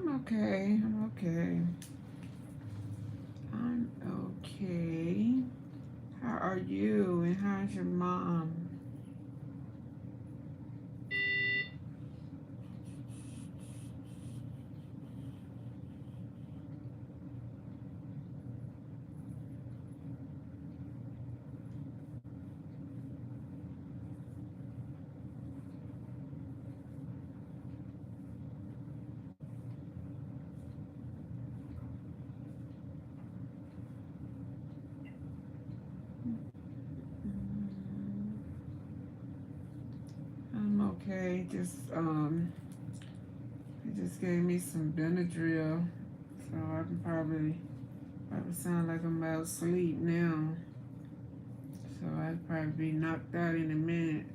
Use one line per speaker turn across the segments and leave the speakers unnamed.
I'm okay. I'm okay. I'm okay. How are you? And how's your mom? I'm okay. They just gave me some Benadryl, so I can probably sound like I'm about asleep now. So I'd probably be knocked out in a minute.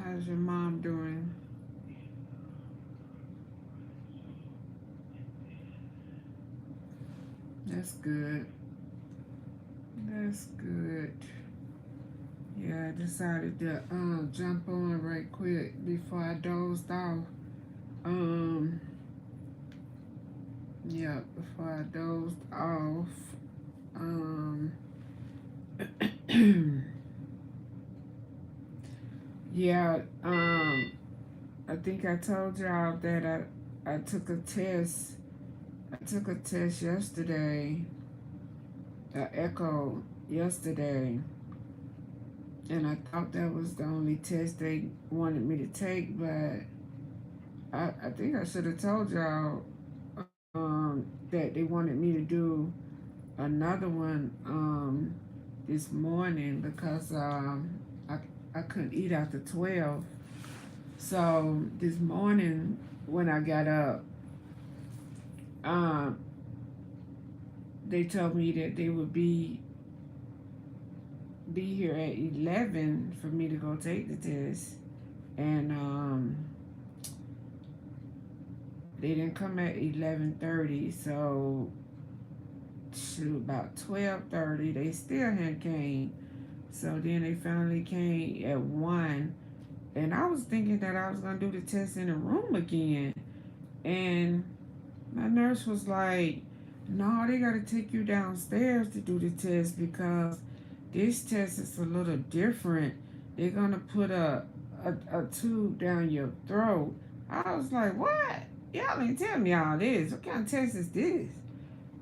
How's your mom doing? That's good. That's good. Yeah, I decided to jump on right quick before I dozed off. Um, yeah, before I dozed off. Um, yeah. I think I told y'all that I took a test. I took a test yesterday, an echo yesterday, and I thought that was the only test they wanted me to take, but I think I should have told y'all that they wanted me to do another one this morning because I couldn't eat after 12. So this morning when I got up, um, they told me that they would be here at 11 for me to go take the test, and they didn't come at 11:30. So to about 12:30, they still hadn't came. So then they finally came at 1, and I was thinking that I was gonna do the test in the room again, and my nurse was like, no, they got to take you downstairs to do the test because this test is a little different. They're going to put a tube down your throat. I was like, what? Y'all ain't tell me all this. What kind of test is this?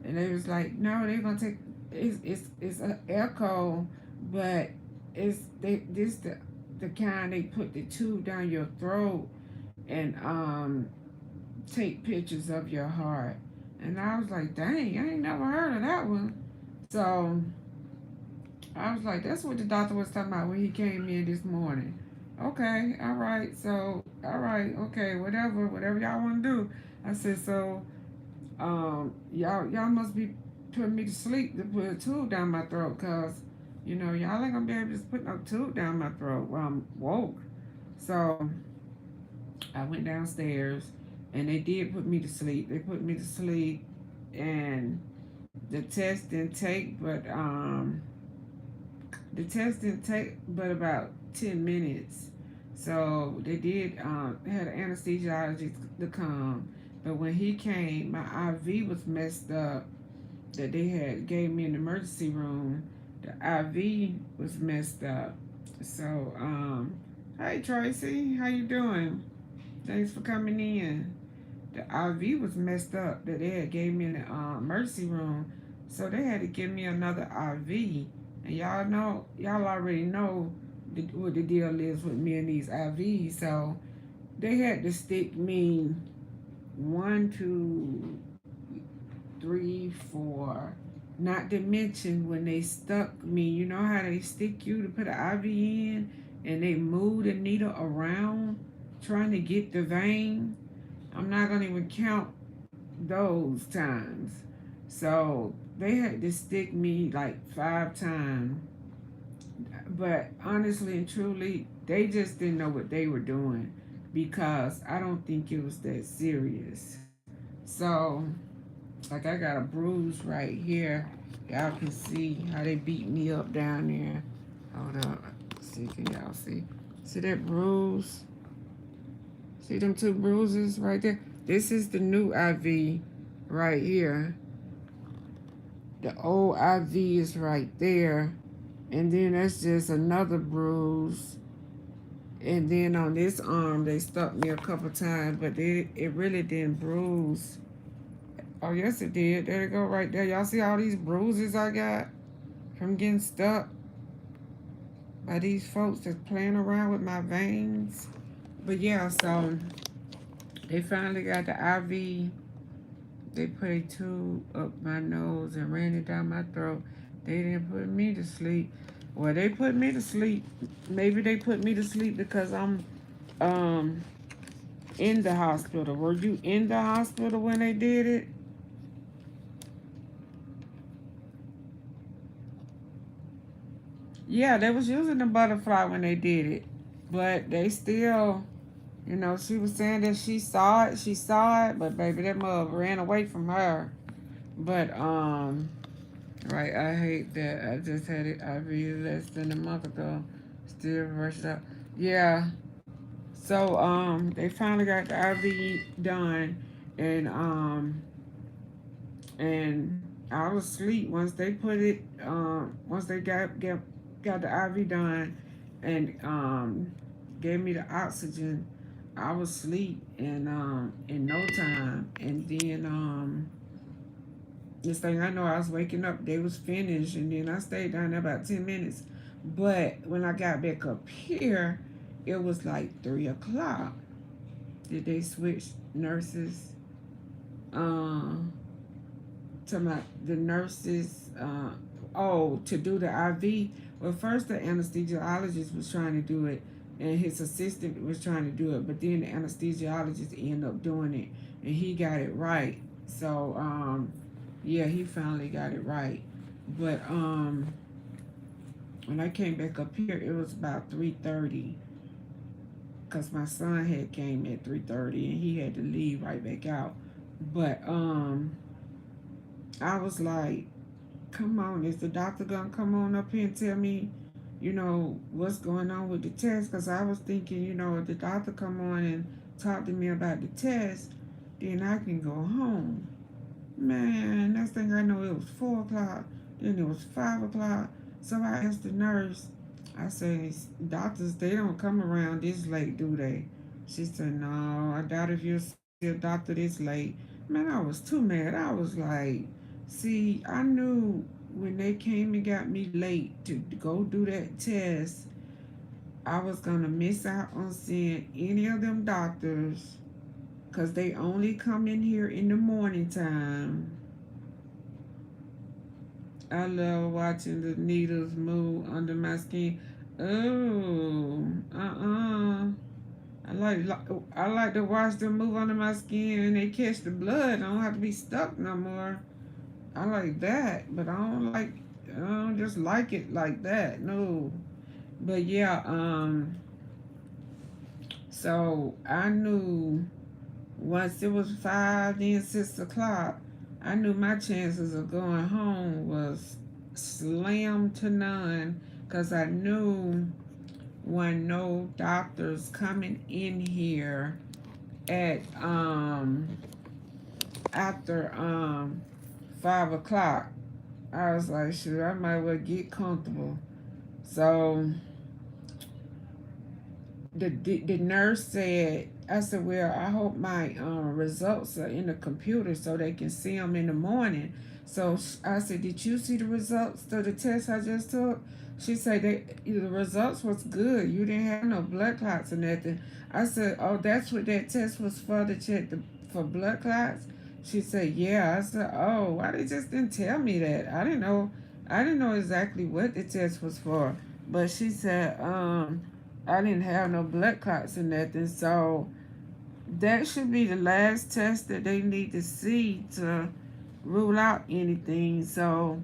And they was like, no, they're going to take, it's an echo, but this the kind they put the tube down your throat and take pictures of your heart. And I was like, dang, I ain't never heard of that one. So I was like, that's what the doctor was talking about when he came in this morning. Okay, all right, so all right, okay, whatever y'all want to do. I said, so y'all must be putting me to sleep to put a tube down my throat, cause y'all ain't gonna be able to just put no tube down my throat while I'm woke. So I went downstairs and they did put me to sleep. They put me to sleep and the test didn't take but about 10 minutes. So they did had an anesthesiologist to come. But when he came, my IV was messed up that they had gave me in the emergency room. The IV was messed up. So hey Tracy, how you doing? Thanks for coming in. The IV was messed up that they had gave me in the emergency room, so they had to give me another IV. And y'all already know what the deal is with me and these IVs. So they had to stick me one, two, three, four. Not to mention when they stuck me, you know how they stick you to put an IV in, and they move the needle around trying to get the vein. I'm not gonna even count those times. So they had to stick me like 5 times. But honestly and truly, they just didn't know what they were doing because I don't think it was that serious. So, like, I got a bruise right here. Y'all can see how they beat me up down there. Hold up. See, can y'all see? See that bruise? See them two bruises right there? This is the new IV right here. The old IV is right there. And then that's just another bruise. And then on this arm, they stuck me a couple times, but it really didn't bruise. Oh, yes, it did. There it go right there. Y'all see all these bruises I got from getting stuck by these folks that's playing around with my veins? But yeah, so they finally got the IV. They put a tube up my nose and ran it down my throat. They didn't put me to sleep. Well, they put me to sleep. Maybe they put me to sleep because I'm um in the hospital. Were you in the hospital when they did it? Yeah, they was using the butterfly when they did it. But they still, she was saying that she saw it, but baby, that mother ran away from her. But right, I hate that. I just had it IV less than a month ago. Still rushed up. Yeah. So they finally got the IV done, and and I was asleep once they put it. Once they got the IV done, and gave me the oxygen, I was asleep in no time, and then this thing I know I was waking up, they was finished, and then I stayed down there about 10 minutes. But when I got back up here, it was like 3 o'clock. Did they switch nurses? To the nurses, to do the IV. Well, first the anesthesiologist was trying to do it, and his assistant was trying to do it, but then the anesthesiologist ended up doing it, and he got it right. So, yeah, he finally got it right. But when I came back up here, it was about 3:30, cause my son had came at 3:30, and he had to leave right back out. But I was like, come on, is the doctor gonna come on up here and tell me, what's going on with the test? Because I was thinking, if the doctor come on and talk to me about the test, then I can go home. Man, next thing I know, it was 4 o'clock, then it was 5 o'clock. So I asked the nurse, I said, doctors, they don't come around this late, do they? She said, no, I doubt if you'll see a doctor this late. Man, I was too mad. I was like, see, I knew when they came and got me late to go do that test, I was going to miss out on seeing any of them doctors because they only come in here in the morning time. I love watching the needles move under my skin. Oh, I like I like to watch them move under my skin and they catch the blood. I don't have to be stuck no more. I like that, but I don't just like it like that. No. But yeah, so I knew once it was 5, then 6 o'clock, I knew my chances of going home was slim to none because I knew when no doctors coming in here at after 5 o'clock. I was like, sure, I might well get comfortable. So the nurse said, I said, well, I hope my results are in the computer so they can see them in the morning. So I said, did you see the results of the test I just took? She said the results was good. You didn't have no blood clots or nothing. I said, oh, that's what that test was for, to check for blood clots? She said, yeah. I said, oh, why they just didn't tell me that? I didn't know. I didn't know exactly what the test was for. But she said, I didn't have no blood clots or nothing. So that should be the last test that they need to see to rule out anything. So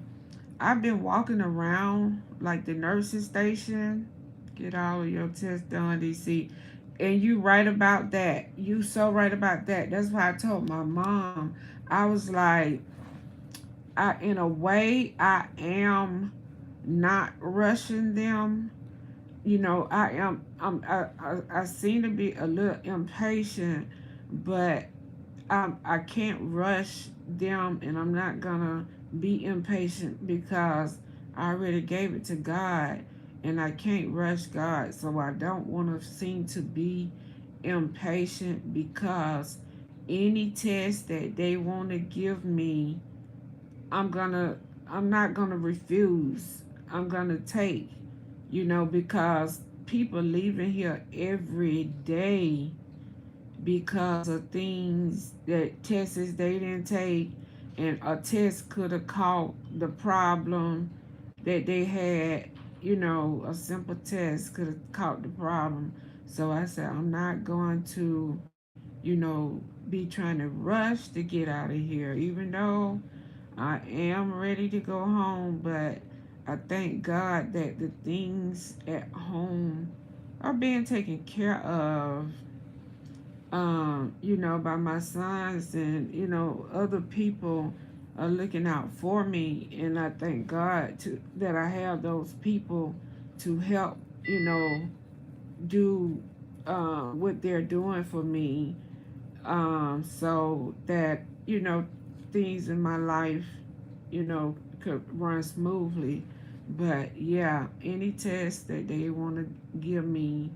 I've been walking around like the nurses station. Get all of your tests done, DC. And you right about that. You so right about that. That's why I told my mom. I was like, in a way, I am not rushing them I seem to be a little impatient, but I can't rush them, and I'm not gonna be impatient because I already gave it to God, and I can't rush God. So I don't want to seem to be impatient because any test that they want to give me, I'm gonna I'm not gonna refuse. I'm gonna take, because people leaving here every day because of things that tests they didn't take, and a test could have caught the problem that they had. A simple test could have caught the problem. So I said, I'm not going to, be trying to rush to get out of here, even though I am ready to go home. But I thank God that the things at home are being taken care of, by my sons, and, other people are looking out for me. And I thank God that I have those people to help, do what they're doing for me, so that, things in my life, could run smoothly. But yeah, any test that they want to give me,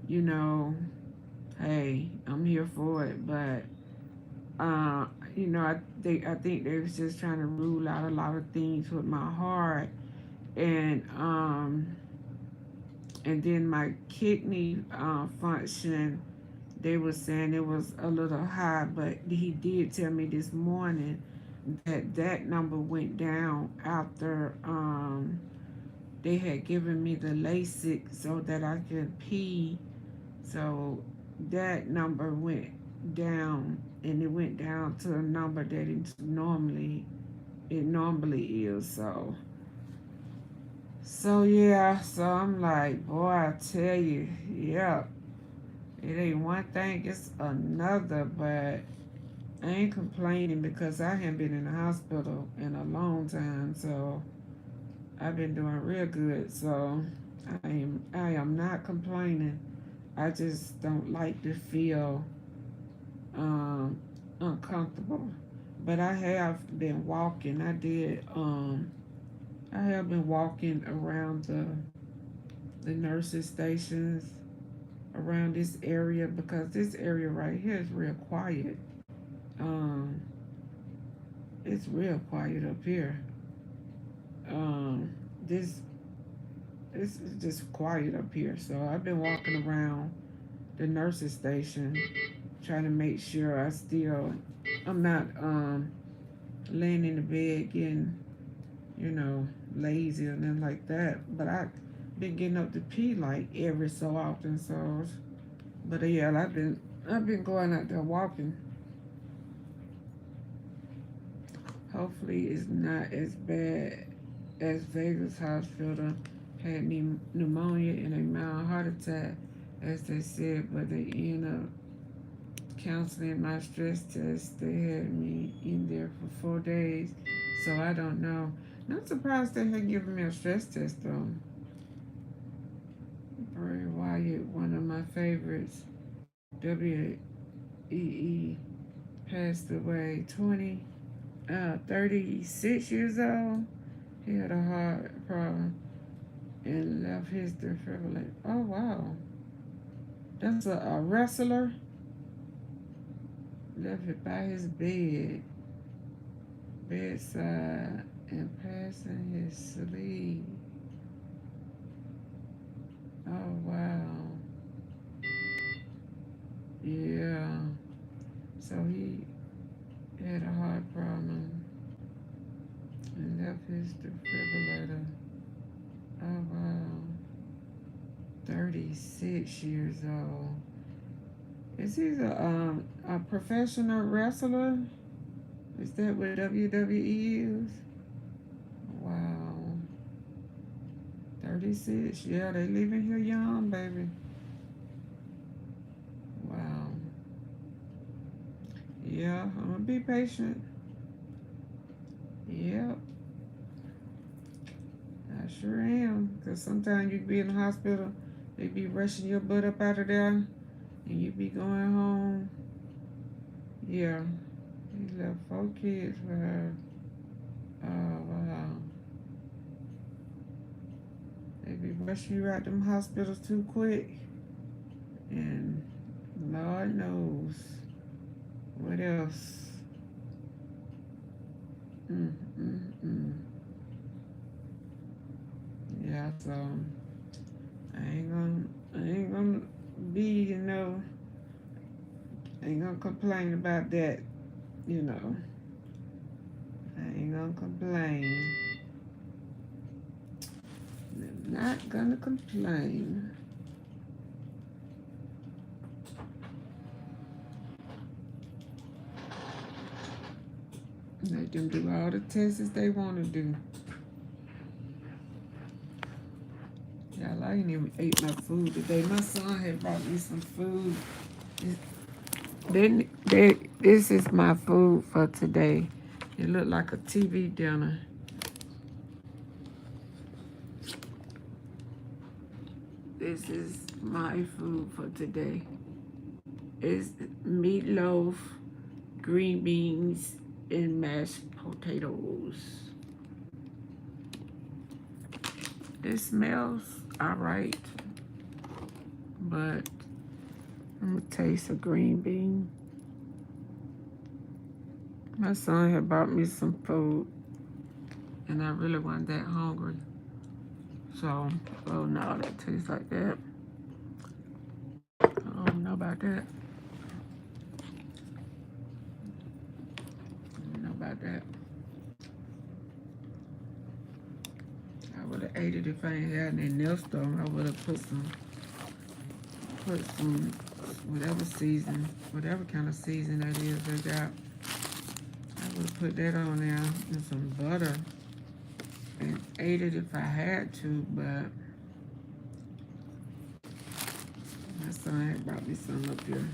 you know, hey, I'm here for it. But uh, I think they was just trying to rule out a lot of things with my heart, and then my kidney function. They were saying it was a little high, but he did tell me this morning that that number went down after they had given me the LASIK so that I could pee. So that number went down, and it went down to a number that it normally is. So yeah, so I'm like, boy, I tell you, yeah, it ain't one thing, it's another. But I ain't complaining because I haven't been in the hospital in a long time, so I've been doing real good. So I am not complaining. I just don't like to feel um, uncomfortable. But I have been walking. I have been walking around the nurses stations around this area, because this area right here is real quiet. Um, it's real quiet up here. Um, this it's just quiet up here. So I've been walking around the nurses station trying to make sure I'm not laying in the bed getting, you know, lazy or nothing like that. But I've been getting up to pee like every so often. So, but yeah, I've been going out there walking. Hopefully, it's not as bad as Vegas hospital had pneumonia and a mild heart attack, as they said. But they ended up canceling my stress test. They had me in there for 4 days, so I don't know. Not surprised they had given me a stress test though. Bray Wyatt, one of my favorites, WEE, passed away 36 years old. He had a heart problem and left his defibrillator. Oh wow, that's a wrestler. Left it by his bedside, and passing his sleep. Oh wow, yeah. So he had a heart problem and left his defibrillator. Oh wow, 36 years old. Is he a professional wrestler? Is that what WWE is? Wow, 36. Yeah, they leaving here young, baby. Wow. Yeah, I'm gonna be patient. Yep, I sure am. Cause sometimes you can be in the hospital They be rushing your butt up out of there, and you be going home. Yeah, he left 4 kids for her. Oh, wow. They be rushing you out them hospitals too quick. And Lord knows what else. Mm, mm, mm. Yeah, so I ain't gonna be, ain't gonna complain about that, you know. I ain't gonna complain. I'm not gonna complain. Let them do all the tests they want to do. Y'all, I ain't even ate my food today. My son had brought me some food. This is my food for today. It looked like a TV dinner. This is my food for today. It's meatloaf, green beans, and mashed potatoes. It smells alright, but I'm gonna taste a green bean. My son had bought me some food, and I really wasn't that hungry. So, oh no, that tastes like that. I don't know about that. I don't know about that. I would have ate it if I ain't had any else though. I would have put some whatever season, whatever kind of season that is they got. I would have put that on there and some butter and ate it if I had to, but my son had brought me some up here.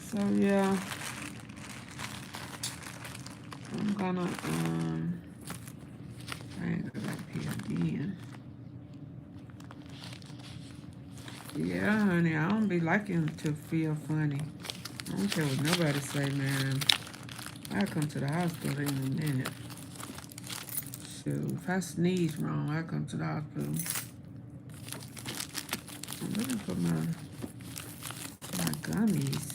So yeah, I'm gonna I ain't gonna pee again. Yeah, honey, I don't be liking to feel funny. I don't care what nobody say, man. I come to the hospital in a minute. Shoot, if I sneeze wrong, I come to the hospital. I'm looking for my gummies.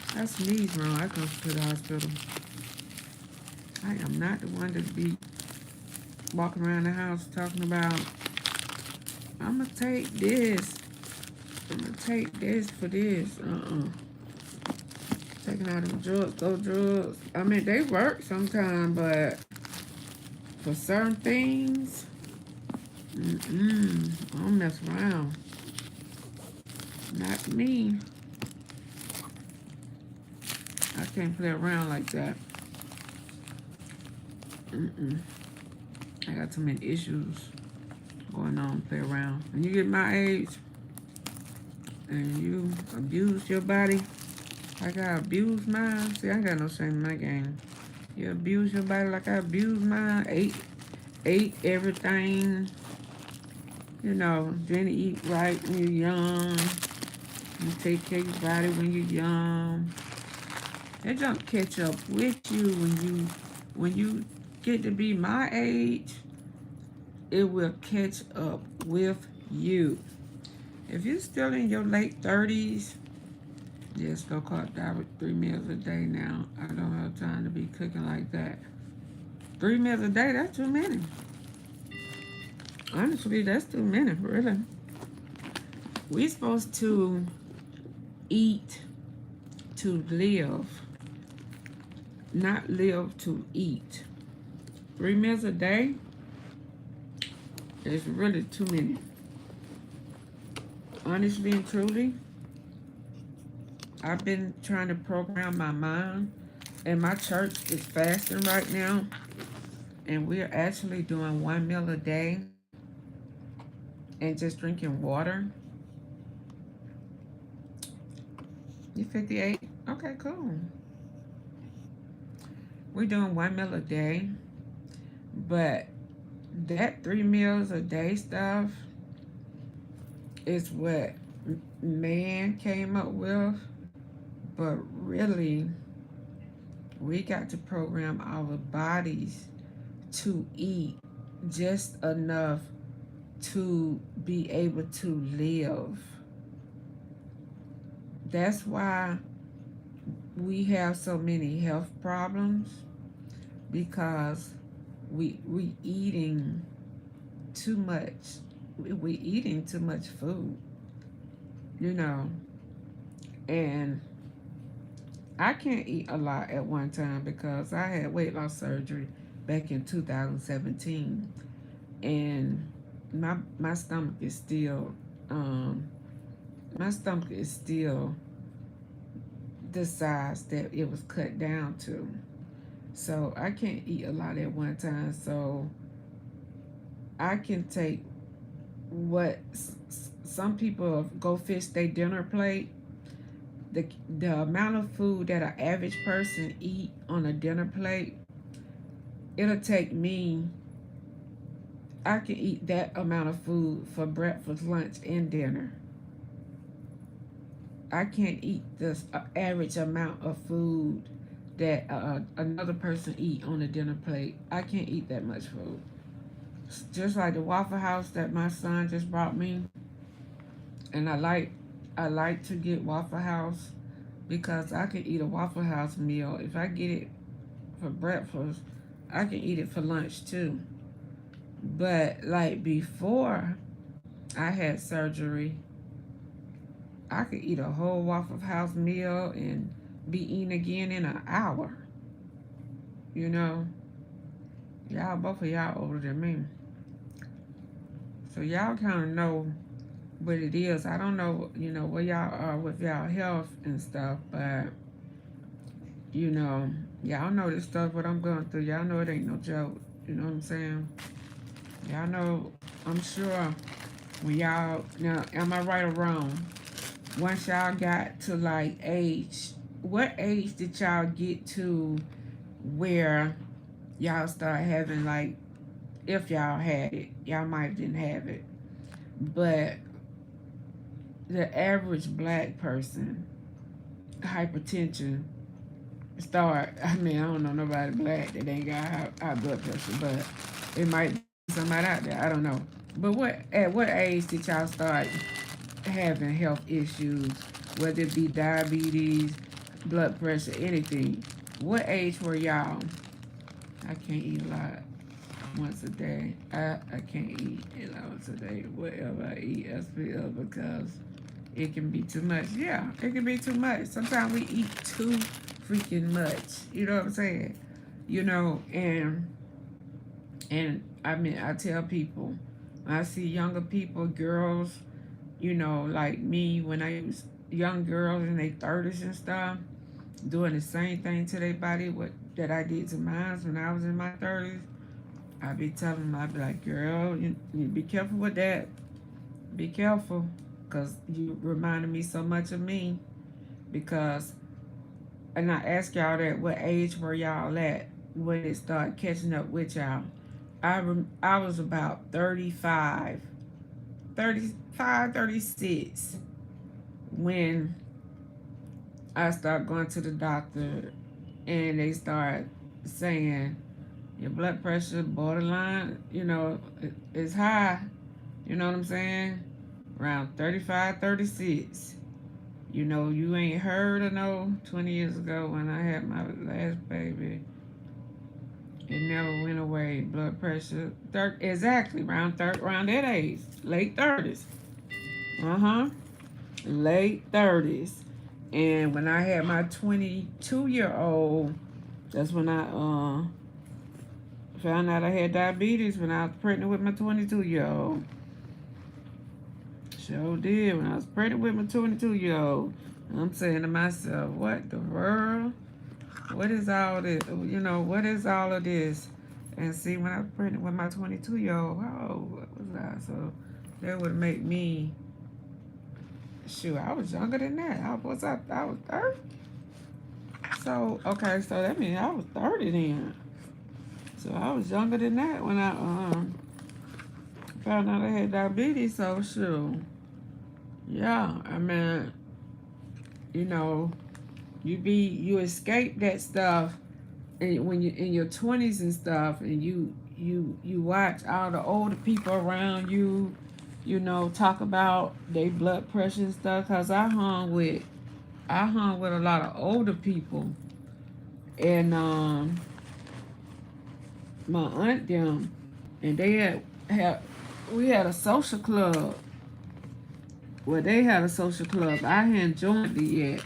If I sneeze wrong, I come to the hospital. I am not the one to be walking around the house talking about, I'm going to take this. I'm going to take this for this. Taking out them drugs, those drugs. I mean, they work sometimes, but for certain things, I don't mess around. Not me. I can't play around like that. I got too many issues going on, play around. When you get my age and you abuse your body like I abuse mine, see, I ain't got no shame in my game. You abuse your body like I abuse mine, ate everything, you know, didn't eat right when you're young. You take care of your body when you're young. It don't catch up with you when you get to be my age. It will catch up with you. If you're still in your late 30s, just go cut down with 3 meals a day now. I don't have time to be cooking like that. 3 meals a day, that's too many. Honestly, that's too many, really. We're supposed to eat to live, not live to eat. 3 meals a day is really too many. Honestly and truly, I've been trying to program my mind, and my church is fasting right now, and we're actually doing 1 meal a day and just drinking water. You 58? Okay, cool. We're doing 1 meal a day, but that 3 meals a day stuff is what man came up with, but really, we got to program our bodies to eat just enough to be able to live. That's why we have so many health problems, because we eating too much. We eating too much food, you know. And I can't eat a lot at one time because I had weight loss surgery back in 2017, and my stomach is still um my stomach is still the size that it was cut down to. So I can't eat a lot at one time. So I can take what some people go fish their dinner plate. The amount of food that an average person eat on a dinner plate, it'll take me. I can eat that amount of food for breakfast, lunch, and dinner. I can't eat this average amount of food that another person eat on a dinner plate. I can't eat that much food. Just like the Waffle House that my son just brought me, and I like to get Waffle House because I can eat a Waffle House meal. If I get it for breakfast, I can eat it for lunch too. But like before I had surgery, I could eat a whole Waffle House meal and be eating again in an hour. You know, y'all, both of y'all older than me. So y'all kind of know what it is. I don't know, where y'all are with y'all health and stuff, but, you know, y'all know this stuff, what I'm going through. Y'all know it ain't no joke. You know what I'm saying? Y'all know, I'm sure when y'all, now, am I right or wrong? Once y'all got to like age, what age did y'all get to where y'all start having like, if y'all had it, y'all might didn't have it, but the average black person hypertension start, I mean, I don't know nobody black that ain't got high blood pressure, but it might be somebody out there, I don't know. But at what age did y'all start having health issues, whether it be diabetes, blood pressure, anything? What age were y'all? I can't eat a lot once a day. I can't eat a lot once a day. Whatever I eat, I spill because it can be too much. Yeah, it can be too much. Sometimes we eat too freaking much. You know what I'm saying? And I mean, I tell people, when I see younger people, girls, like me, when I was young girls in their 30s and stuff, doing the same thing to their body that I did to mine when I was in my 30s, I be telling them, I be like, girl, you be careful with that. Be careful, because you reminded me so much of me. Because, and I ask y'all that, what age were y'all at when it started catching up with y'all? I was about 36 when I started going to the doctor and they start saying your blood pressure borderline, is high. You know what I'm saying? Around 35, 36. You ain't heard of no 20 years ago when I had my last baby. It never went away. Blood pressure, exactly around that age, late 30s. Late 30s. And when I had my 22-year-old, that's when I found out I had diabetes when I was pregnant with my 22-year-old. Sure did. When I was pregnant with my 22-year-old. I'm saying to myself, what the world? What is all this? What is all of this? And see, when I was pregnant with my 22-year-old, what was I? So that would make me, shoot, I was younger than that. I was 30. So, okay, so that means I was 30 then. So I was younger than that when I found out I had diabetes, so sure. Yeah, I mean, you know, you escape that stuff and when you in your 20s and stuff, and you watch all the older people around you, talk about their blood pressure and stuff. Cause I hung with a lot of older people, and my aunt them, and they had we had a social club. Well, they had a social club. I hadn't joined it yet,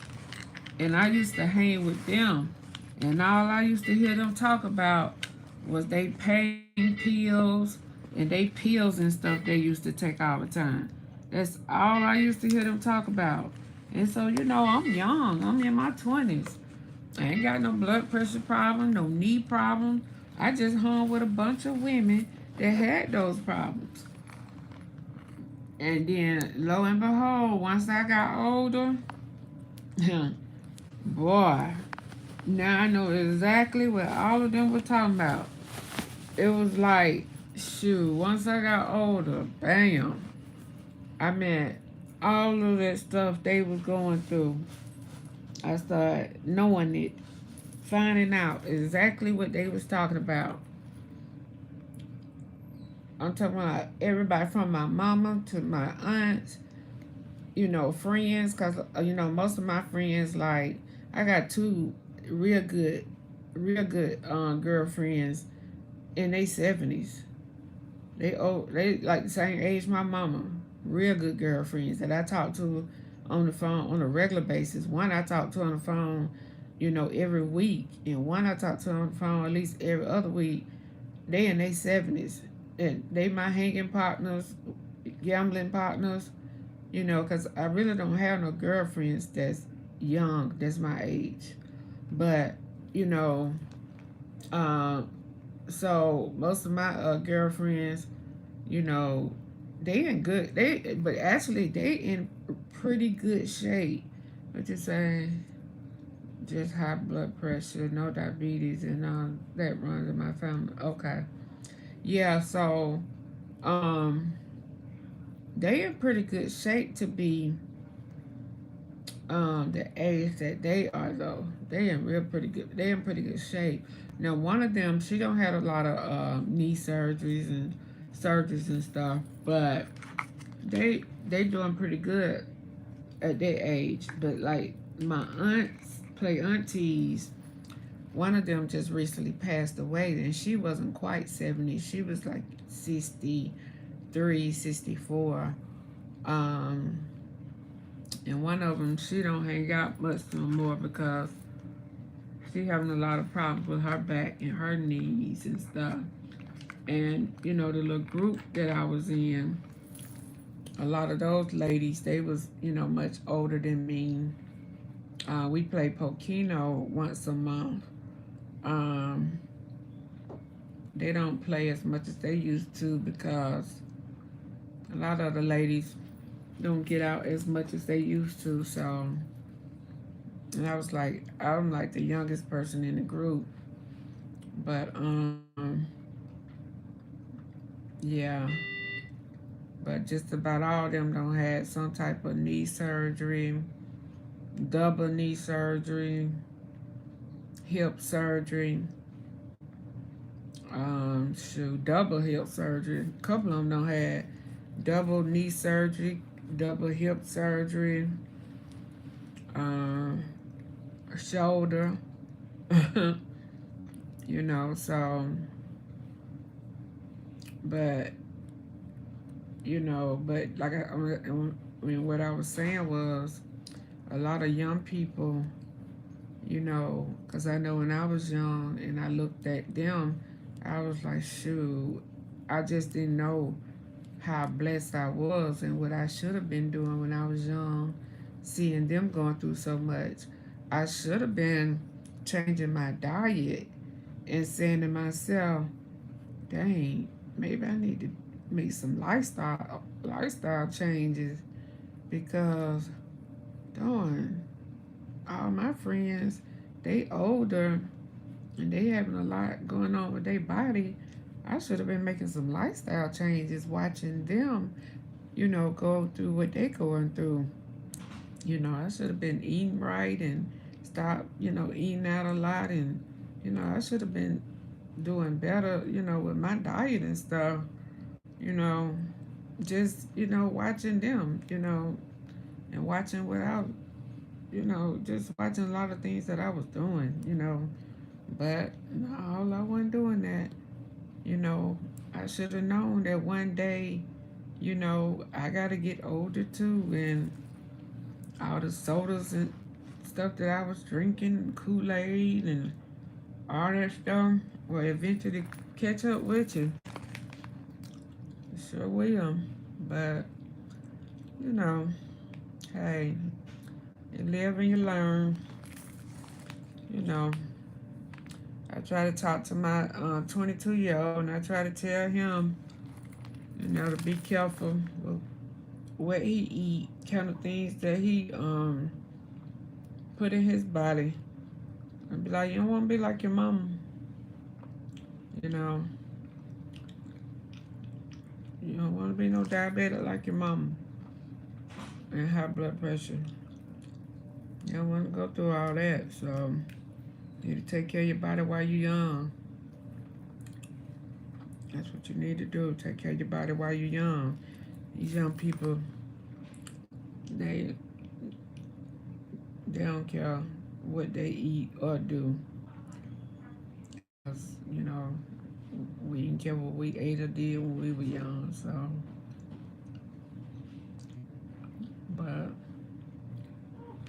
and I used to hang with them, and all I used to hear them talk about was they pain pills and they pills and stuff they used to take all the time. That's all I used to hear them talk about. And so, I'm young. I'm in my 20s. I ain't got no blood pressure problem, no knee problem. I just hung with a bunch of women that had those problems. And then, lo and behold, once I got older, boy, now I know exactly what all of them were talking about. It was like, shoot, once I got older, bam. I mean, all of that stuff they was going through, I started knowing it, finding out exactly what they was talking about. I'm talking about everybody from my mama to my aunts, friends, because, most of my friends, like, I got two real good, girlfriends in their 70s. They like the same age my mama. Real good girlfriends that I talk to on the phone on a regular basis. One I talk to on the phone, every week, and one I talk to on the phone at least every other week. They in their 70s, and they my hanging partners, gambling partners. Because I really don't have no girlfriends that's young, that's my age. But you know, uh, so most of my girlfriends, you know, they in good. But actually they in pretty good shape. What you say? Just high blood pressure, no diabetes, and that runs in my family. Okay, yeah. So, um, they in pretty good shape to be the age that they are though. They in real pretty good. They in pretty good shape. Now, one of them, she don't have a lot of knee surgeries and stuff, but they doing pretty good at their age. But like my aunties, one of them just recently passed away, and she wasn't quite 70. She was like 63, 64. Um, and one of them, she don't hang out much no more because she having a lot of problems with her back and her knees and stuff. And the little group that I was in, a lot of those ladies, they was much older than me. We play Pokino once a month. Um, they don't play as much as they used to because a lot of the ladies don't get out as much as they used to. So, and I'm like the youngest person in the group. But yeah. But just about all of them don't have some type of knee surgery, double knee surgery, hip surgery, double hip surgery. A couple of them don't have double knee surgery, double hip surgery, um, shoulder. So, but but like what I was saying was a lot of young people, because I know when I was young and I looked at them, I was like, shoot, I just didn't know how blessed I was and what I should have been doing when I was young, seeing them going through so much. I should have been changing my diet and saying to myself, dang, maybe I need to make some lifestyle changes because darn, all my friends, they older and they having a lot going on with their body. I should have been making some lifestyle changes watching them, go through what they going through. I should have been eating right and stop, eating out a lot, and I should have been doing better, with my diet and stuff, you know, just, watching them, and watching what I, just watching a lot of things that I was doing. But no, I wasn't doing that. You know, I should have known that one day, I got to get older too, and all the sodas and stuff that I was drinking, Kool Aid and all that stuff, will eventually catch up with you. It sure will. But, you know, hey, you live and you learn. You know, I try to talk to my 22-year-old, and I try to tell him, to be careful with what he eat, kind of things that he put in his body. And be like, you don't want to be like your mama. You know, you don't want to be no diabetic like your mama and high blood pressure. You don't want to go through all that. So you need to take care of your body while you're young. That's what you need to do. Take care of your body while you're young. These young people, they they don't care what they eat or do. 'Cause, we didn't care what we ate or did when we were young. So, but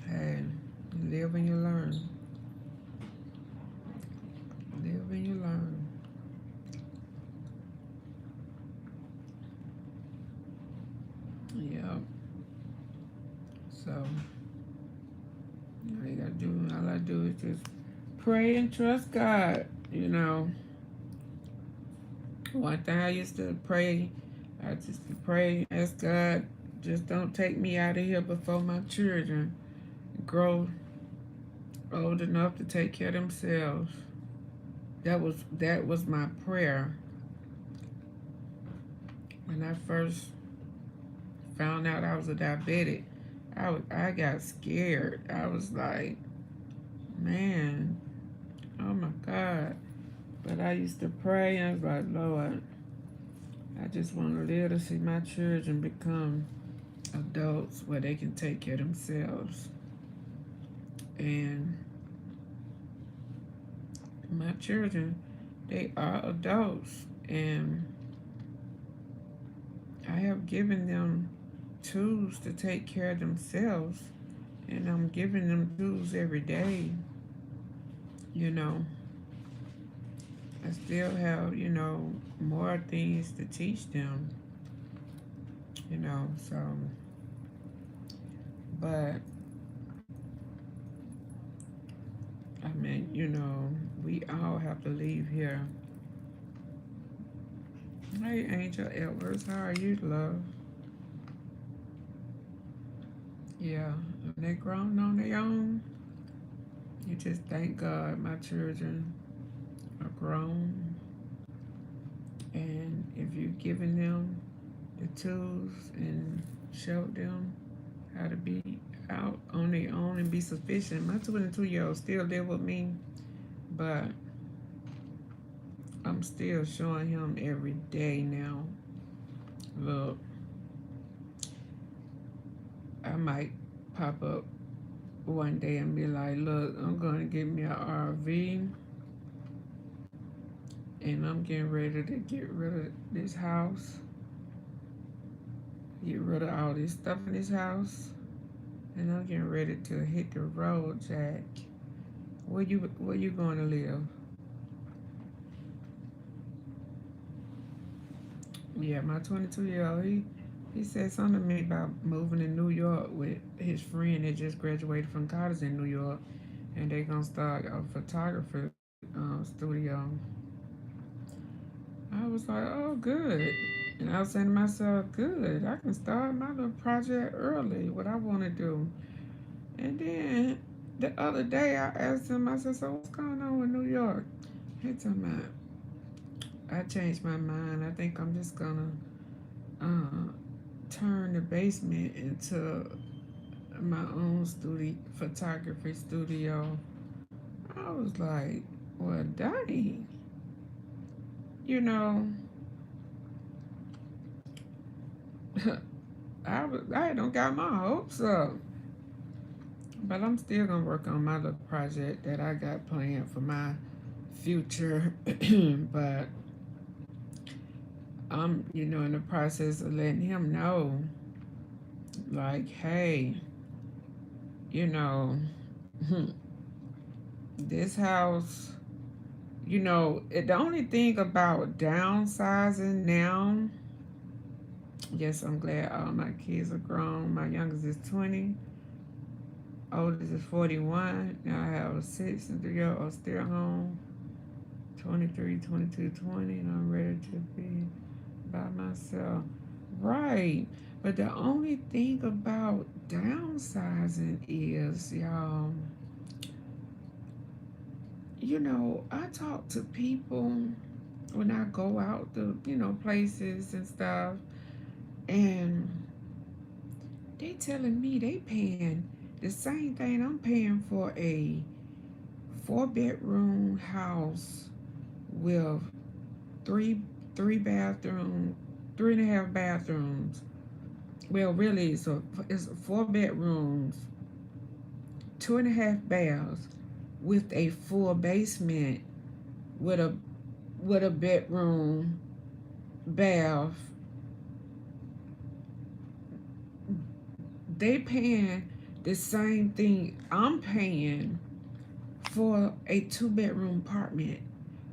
hey, you live and you learn. Live and you learn. Yeah. So, all I do is just pray and trust God. One thing I used to pray, I just pray, ask God, just don't take me out of here before my children grow old enough to take care of themselves. That was my prayer when I first found out I was a diabetic. I got scared. I was like, man, oh my God. But I used to pray and I was like, Lord, I just want to live to see my children become adults where they can take care of themselves. And my children, they are adults. And I have given them tools to take care of themselves. And I'm giving them tools every day. You know, I still have, more things to teach them. So, but I mean, we all have to leave here. Hey, Angel Edwards, how are you, love? Yeah, when they grown on their own, you just thank God my children are grown. And if you've given them the tools and showed them how to be out on their own and be sufficient. My 22-year-old still live with me, but I'm still showing him every day now. Look, I might pop up one day and be like, look, I'm going to get me an RV and I'm getting ready to get rid of this house, get rid of all this stuff in this house, and I'm getting ready to hit the road, Jack. Where you going to live? Yeah, my 22-year-old, he said something to me about moving to New York with his friend that just graduated from college in New York, and they're gonna start a photography studio. I was like, oh, good. And I was saying to myself, good, I can start my little project early, what I want to do. And then the other day I asked him, I said, so what's going on with New York? He told me, I changed my mind. I think I'm just gonna uh, turn the basement into my own studio, photography studio. I was like, well, dang, you know, I don't got my hopes up, but I'm still gonna work on my little project that I got planned for my future. But I'm, in the process of letting him know, like, hey, you know, this house, the only thing about downsizing now, yes, I'm glad all my kids are grown. My youngest is 20, oldest is 41. Now I have a 6 and 3-year-old still home, 23, 22, 20, and I'm ready to be by myself. Right. But the only thing about downsizing is, y'all, I talk to people when I go out to, places and stuff, and they telling me they paying the same thing I'm paying for a 4-bedroom house with three three bathroom, 3.5 bathrooms. Well, really, it's 4 bedrooms, 2.5 baths, with a full basement with a bedroom, bath. They paying the same thing I'm paying for a 2-bedroom apartment,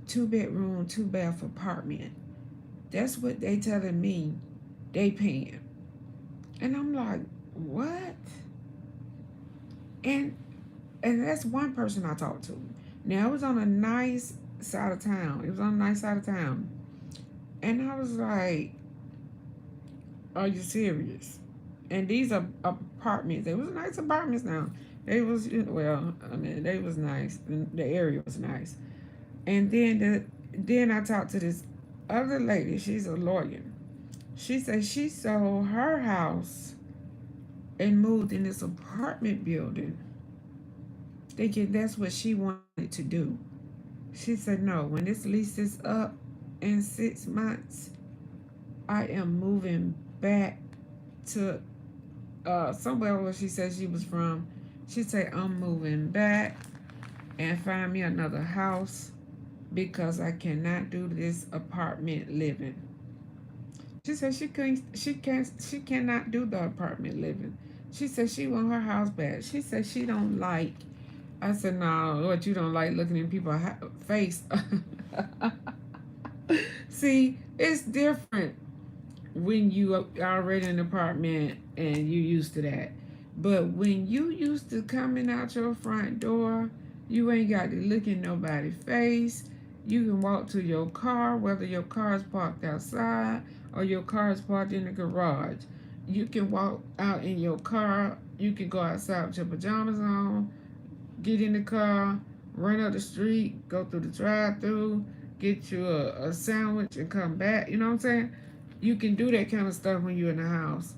2-bedroom, 2-bath apartment. That's what they telling me they paying. And I'm like, what? And that's one person I talked to. Now it was on a nice side of town. It was on a nice side of town. And I was like, are you serious? And these are apartments. They was nice apartments now. They was, they was nice. The area was nice. And then I talked to this other lady. She's a lawyer. She said she sold her house and moved in this apartment building, thinking that's what she wanted to do. She said, no, when this lease is up in 6 months, I am moving back to somewhere where she said she was from. She said, I'm moving back and find me another house because I cannot do this apartment living. She said she cannot do the apartment living. She said she want her house back. She said she don't like. I said, no, what, you don't like looking in people's face? See, it's different when you are already in an apartment and you used to that. But when you used to coming out your front door, you ain't got to look in nobody's face. You can walk to your car, whether your car is parked outside or your car is parked in the garage. You can walk out in your car. You can go outside with your pajamas on, get in the car, run up the street, go through the drive-through, get you a sandwich and come back. You know what I'm saying? You can do that kind of stuff when you're in the house.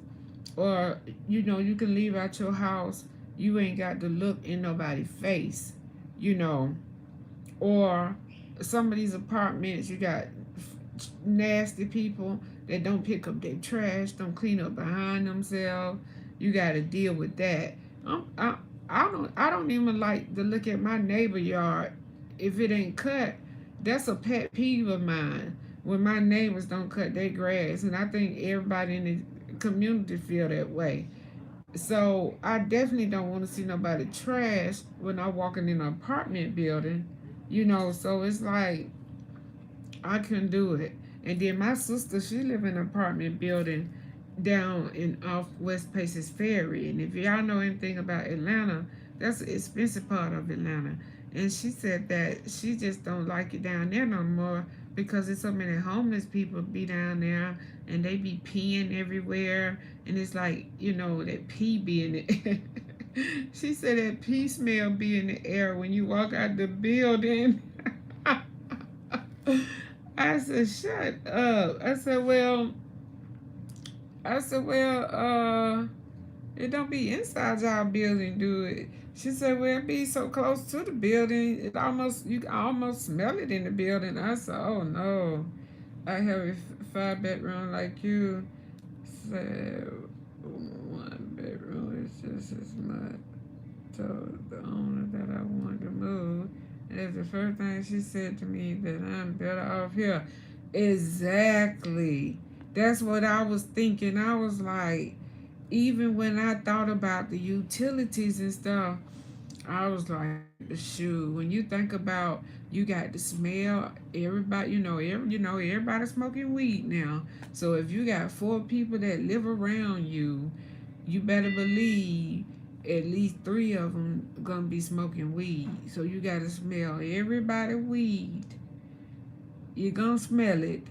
Or, you can leave out your house. You ain't got to look in nobody's face, you know. Or some of these apartments, you got nasty people that don't pick up their trash, don't clean up behind themselves. You got to deal with that. I, I don't even like to look at my neighbor yard if it ain't cut. That's a pet peeve of mine when my neighbors don't cut their grass, and I think everybody in the community feel that way. So I definitely don't want to see nobody trash when I'm walking in an apartment building, So it's like I couldn't do it. And then my sister, she live in an apartment building down in off West Paces Ferry. And if y'all know anything about Atlanta, that's an expensive part of Atlanta. And she said that she just don't like it down there no more because there's so many homeless people be down there and they be peeing everywhere. And it's like, that pee be in it. She said that pee smell be in the air when you walk out the building. I said, shut up. I said, it don't be inside y'all building, do it? She said, well, it be so close to the building, you can almost smell it in the building. I said, oh no, I have a 5 bedroom like you. Said, 1 bedroom is just as much. Told the owner that I wanted to move. And that's the first thing she said to me, that I'm better off here. Exactly. That's what I was thinking. I was like, even when I thought about the utilities and stuff, I was like, shoot. When you think about, you got the smell. Everybody, everybody smoking weed now. So if you got 4 people that live around you better believe at least 3 of them gonna be smoking weed. So you gotta smell everybody weed. You're gonna smell it,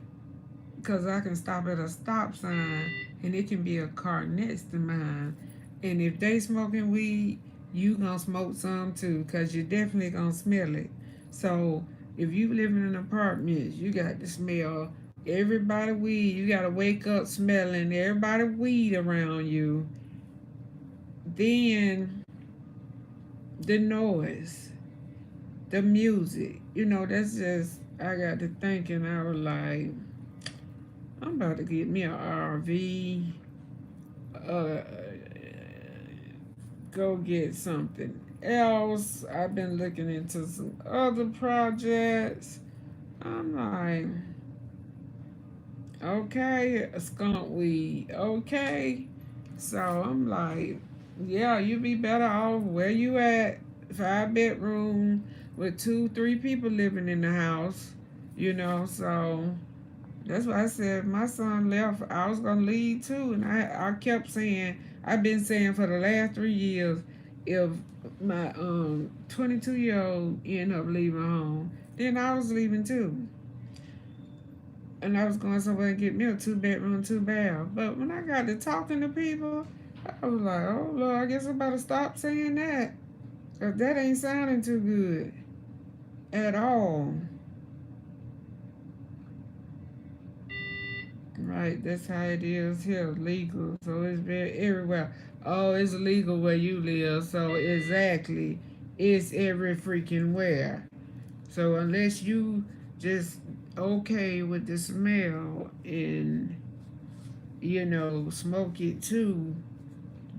because I can stop at a stop sign and it can be a car next to mine. And if they smoking weed, you gonna smoke some too, because you definitely gonna smell it. So if you live in an apartment, you got to smell everybody weed. You gotta wake up smelling everybody weed around you. Then the noise, the music, that's just, I got to thinking, I was like, I'm about to get me an RV, uh, go get something else. I've been looking into some other projects. I'm like, okay, a skunk weed, okay. So I'm like, yeah, you be better off where you at, 5 bedroom with 2, 3 people living in the house, so that's why I said my son left. I was gonna leave too, and I kept saying, I've been saying for the last 3 years, if my 22-year-old end up leaving home, then I was leaving too, and I was going somewhere and get me a 2 bedroom, 2 bath. But when I got to talking to people, I was like, oh Lord, I guess I better stop saying that, 'cause that ain't sounding too good at all. Right, that's how it is here, legal. So it's very everywhere. Oh, it's legal where you live. So exactly, it's every freaking where. So unless you just okay with the smell and smoke it too,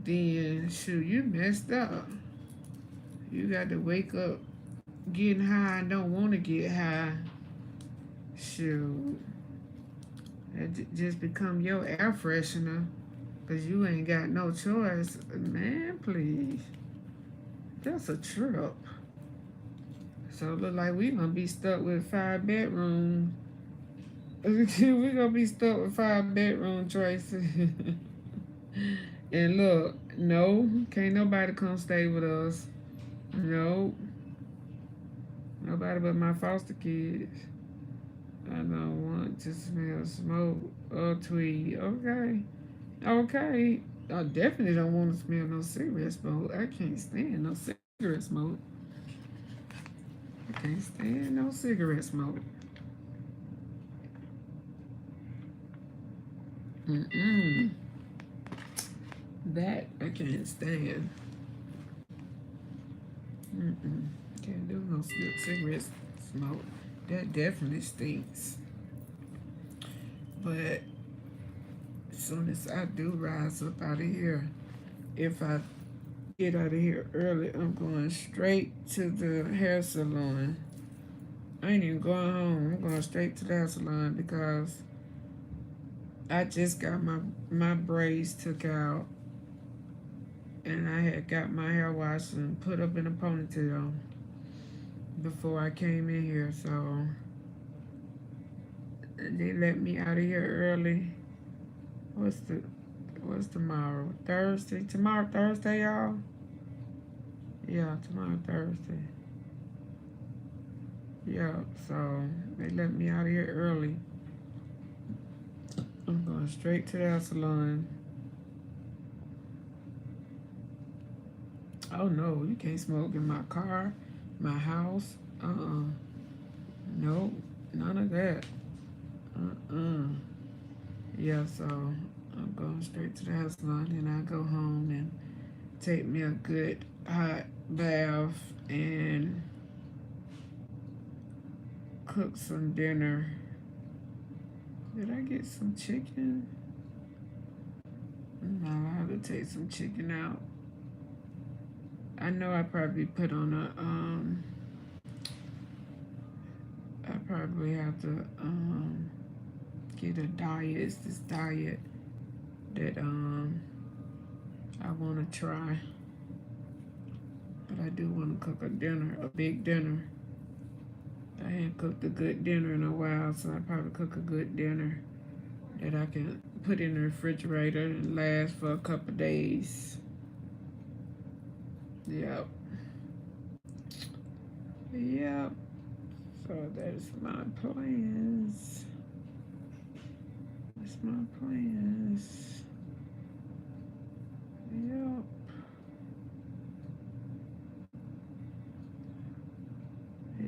then shoot, you messed up. You got to wake up getting high and don't want to get high. Shoot, that just become your air freshener. Cause you ain't got no choice. Man, please. That's a trip. So it look like we gonna be stuck with 5 bedrooms. We gonna be stuck with 5 bedroom choices. And look, no, can't nobody come stay with us. No. Nobody but my foster kids. I don't want to smell smoke or tweed. Okay. Okay. I definitely don't want to smell no cigarette smoke. I can't stand no cigarette smoke. I can't stand no cigarette smoke. Mm-mm. That I can't stand. Mm-mm. Can't do no cigarette smoke. That definitely stinks. But as soon as I do rise up out of here, if I get out of here early, I'm going straight to the hair salon. I ain't even going home. I'm going straight to the hair salon because I just got my braids took out, and I had got my hair washed and put up in a ponytail before I came in here. So they let me out of here early. What's tomorrow? Thursday. Tomorrow Thursday, y'all. Yeah, tomorrow Thursday. Yeah, so they let me out of here early. I'm going straight to the salon. Oh no, you can't smoke in my car, my house. Nope, none of that. Yeah, so I'm going straight to the house now, and I go home and take me a good hot bath and cook some dinner. Did I get some chicken? No, I have to take some chicken out. I know I probably put on I probably have to get a diet. It's this diet that I wanna try. But I do wanna cook a dinner, a big dinner. I ain't cooked a good dinner in a while, so I probably cook a good dinner that I can put in the refrigerator and last for a couple days. Yep. Yep. So that's my plans. That's my plans. Yep.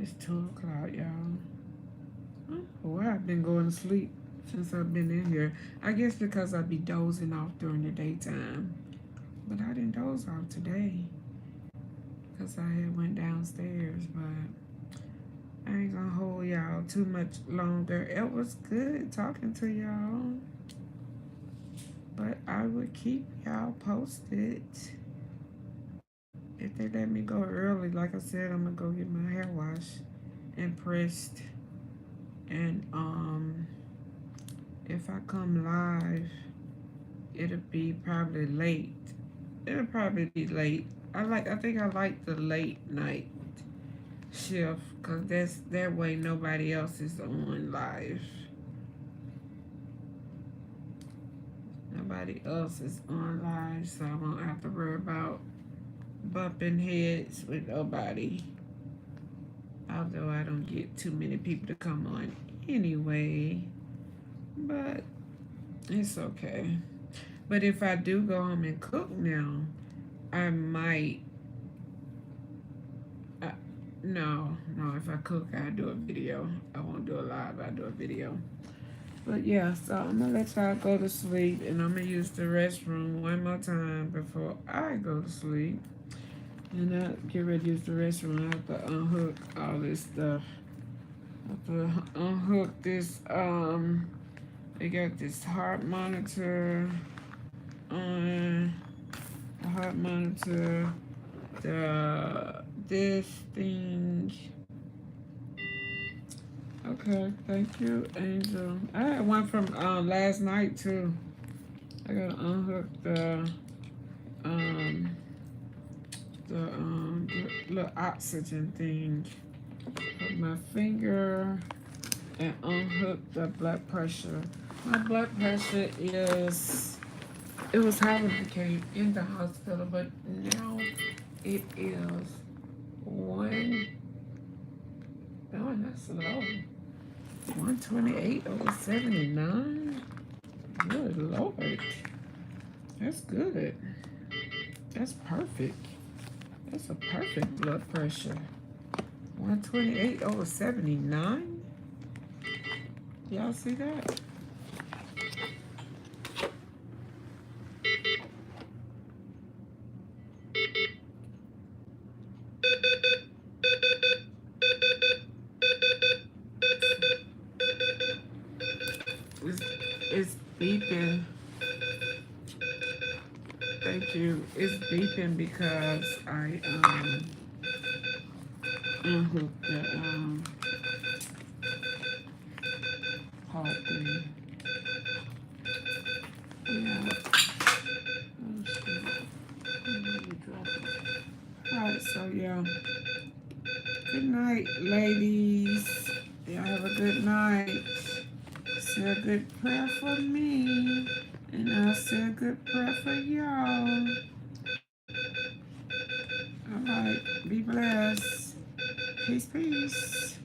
It's 2 o'clock, y'all. Oh, I've been going to sleep since I've been in here. I guess because I be dozing off during the daytime. But I didn't doze off today because I had went downstairs. But I ain't gonna hold y'all too much longer. It was good talking to y'all. But I would keep y'all posted. If they let me go early, like I said, I'm gonna go get my hair washed and pressed. And if I come live, it'll be probably late. It'll probably be late. I think I like the late night shift because that way nobody else is on live. Nobody else is on live, so I won't have to worry about bumping heads with nobody. Although I don't get too many people to come on anyway. But it's okay. But if I do go home and cook now, I might. No, if I cook, I do a video. I won't do a live, I do a video. But yeah, so I'm gonna let y'all go to sleep, and I'm gonna use the restroom one more time before I go to sleep. And I get ready to use the restroom. I have to unhook all this stuff. I have to unhook this, they got this heart monitor on, the heart monitor, this thing. Okay, thank you, Angel. I had one from last night too. I gotta unhook the little oxygen thing. Put my finger and unhook the blood pressure. My blood pressure it was high when I came in the hospital, but now it is that's low. 128 over 79. Good Lord. That's good. That's perfect. That's a perfect blood pressure. 128 over 79. Y'all see that? It's beeping. Thank you. It's beeping because I unhooked the heart thing. Yeah. Oh shit. Alright, so yeah. Good night, ladies. Y'all have a good night. Say a good prayer for me. And I'll say a good prayer for y'all. Alright, be blessed. Peace, peace.